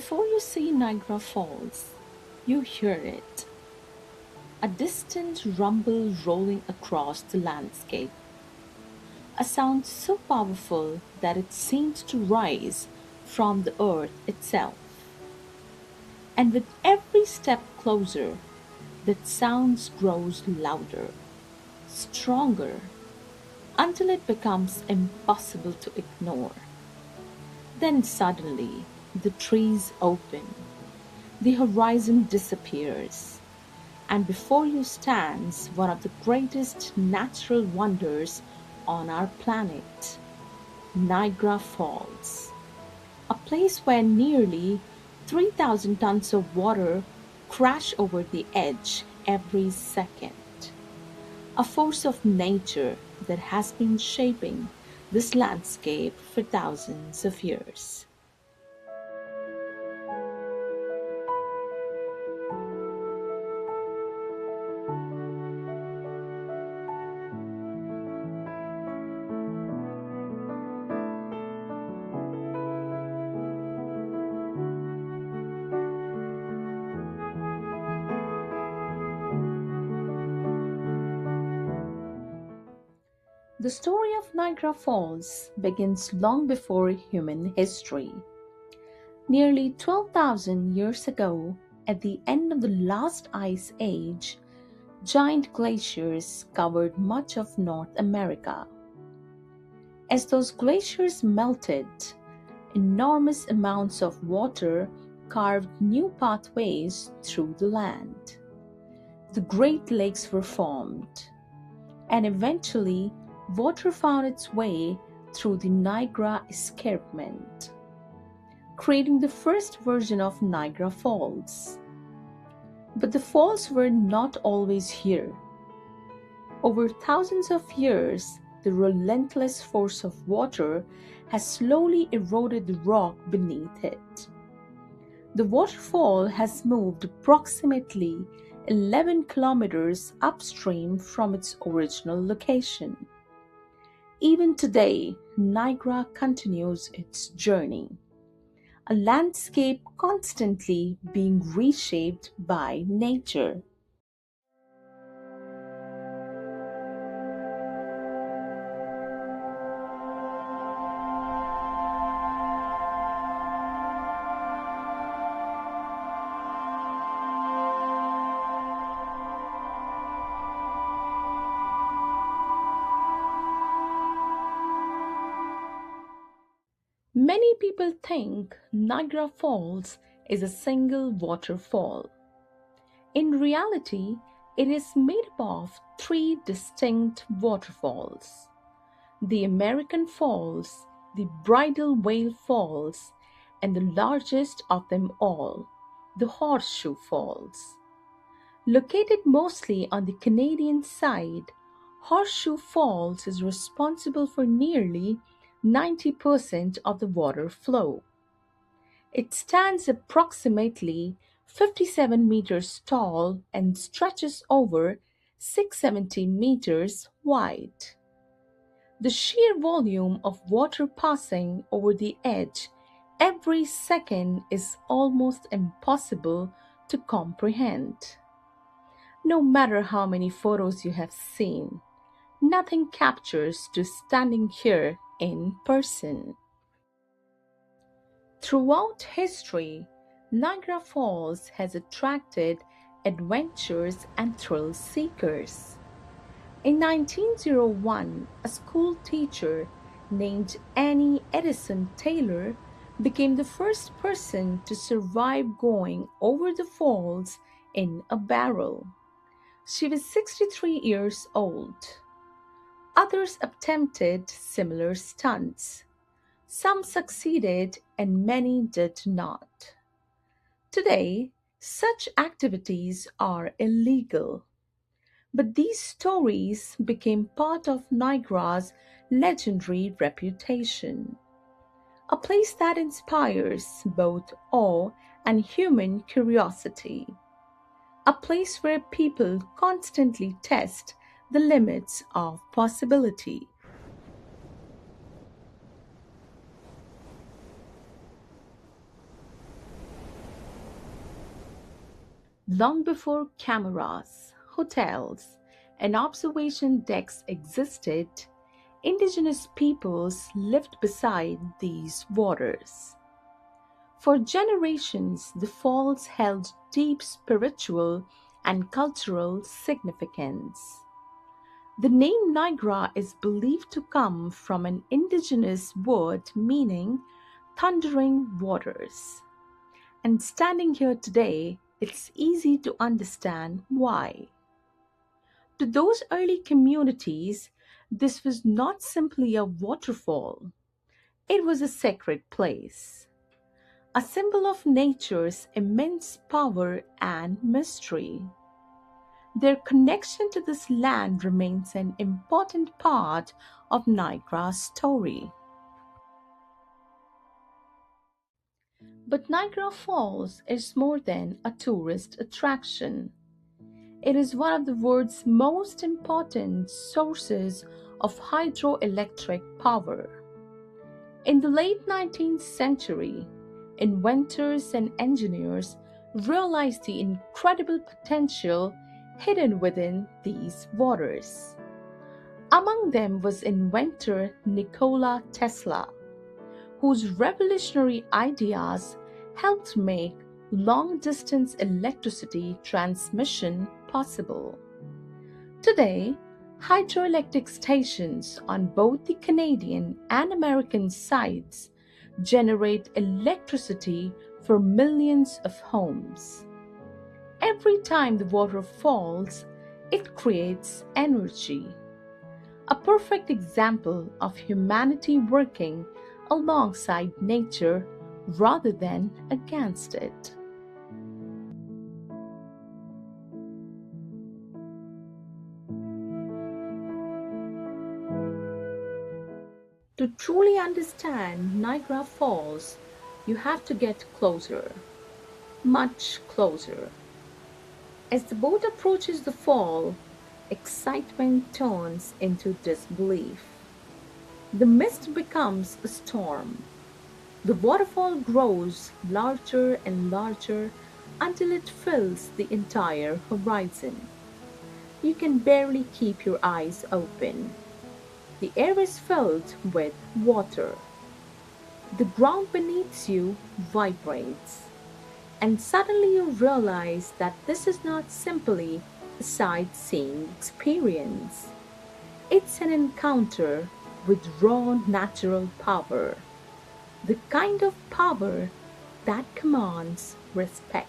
Before you see Niagara Falls, you hear it, a distant rumble rolling across the landscape, a sound so powerful that it seems to rise from the earth itself. And with every step closer, that sound grows louder, stronger, until it becomes impossible to ignore. Then suddenly, the trees open, the horizon disappears, and before you stands one of the greatest natural wonders on our planet, Niagara Falls, a place where nearly 3,000 tons of water crash over the edge every second. A force of nature that has been shaping this landscape for thousands of years. The story of Niagara Falls begins long before human history. Nearly 12,000 years ago, at the end of the last ice age, giant glaciers covered much of North America. As those glaciers melted, enormous amounts of water carved new pathways through the land. The Great Lakes were formed, and eventually water found its way through the Niagara escarpment, creating the first version of Niagara Falls. But the falls were not always here. Over thousands of years, the relentless force of water has slowly eroded the rock beneath it. The waterfall has moved approximately 11 kilometers upstream from its original location. Even today, Niagara continues its journey, a landscape constantly being reshaped by nature. Many people think Niagara Falls is a single waterfall. In reality, it is made up of three distinct waterfalls: the American Falls, the Bridal Veil Falls, and the largest of them all, the Horseshoe Falls. Located mostly on the Canadian side, Horseshoe Falls is responsible for nearly 90% of the water flow. It stands approximately 57 meters tall and stretches over 670 meters wide. The sheer volume of water passing over the edge every second is almost impossible to comprehend. No matter how many photos you have seen, nothing captures to standing here in person. Throughout history, Niagara Falls has attracted adventurers and thrill seekers. In 1901, a school teacher named Annie Edison Taylor became the first person to survive going over the falls in a barrel. She was 63 years old. Others attempted similar stunts. Some succeeded and many did not. Today, such activities are illegal. But these stories became part of Niagara's legendary reputation, a place that inspires both awe and human curiosity, a place where people constantly test the limits of possibility. Long before cameras, hotels, and observation decks existed, indigenous peoples lived beside these waters. For generations, the falls held deep spiritual and cultural significance. The name Niagara is believed to come from an indigenous word meaning thundering waters. And standing here today, it's easy to understand why. To those early communities, this was not simply a waterfall, it was a sacred place, a symbol of nature's immense power and mystery. Their connection to this land remains an important part of Niagara's story. But Niagara Falls is more than a tourist attraction. It is one of the world's most important sources of hydroelectric power. In the late 19th century, inventors and engineers realized the incredible potential hidden within these waters. Among them was inventor Nikola Tesla, whose revolutionary ideas helped make long distance electricity transmission possible. Today, hydroelectric stations on both the Canadian and American sites generate electricity for millions of homes. Every time the water falls, it creates energy. A perfect example of humanity working alongside nature rather than against it. To truly understand Niagara Falls, you have to get closer, much closer. As the boat approaches the fall, excitement turns into disbelief. The mist becomes a storm. The waterfall grows larger and larger until it fills the entire horizon. You can barely keep your eyes open. The air is filled with water. The ground beneath you vibrates. And suddenly you realize that this is not simply a sightseeing experience. It's an encounter with raw natural power, the kind of power that commands respect.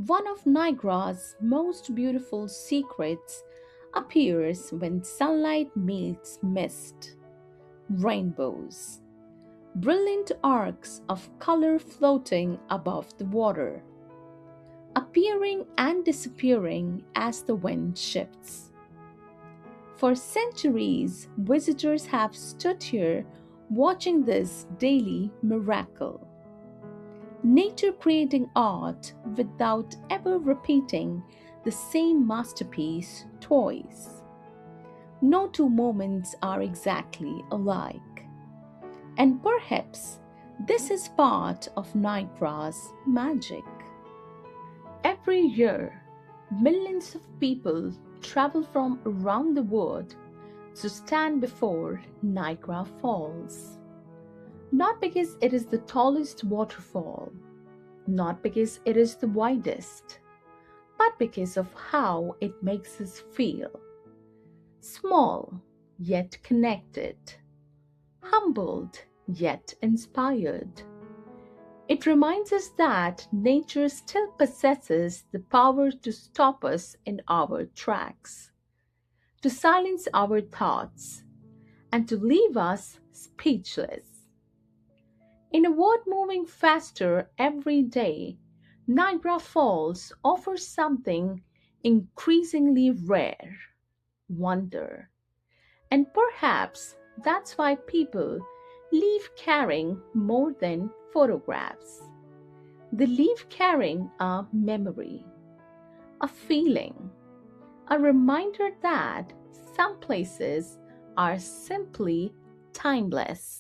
One of Niagara's most beautiful secrets appears when sunlight meets mist. Rainbows, brilliant arcs of color floating above the water, appearing and disappearing as the wind shifts. For centuries, visitors have stood here watching this daily miracle. Nature creating art without ever repeating the same masterpiece twice. No two moments are exactly alike. And perhaps this is part of Niagara's magic. Every year, millions of people travel from around the world to stand before Niagara Falls. Not because it is the tallest waterfall, not because it is the widest, but because of how it makes us feel. Small, yet connected. Humbled, yet inspired. It reminds us that nature still possesses the power to stop us in our tracks, to silence our thoughts, and to leave us speechless. In a world moving faster every day, Niagara Falls offers something increasingly rare: wonder. And perhaps that's why people leave carrying more than photographs. They leave carrying a memory, a feeling, a reminder that some places are simply timeless.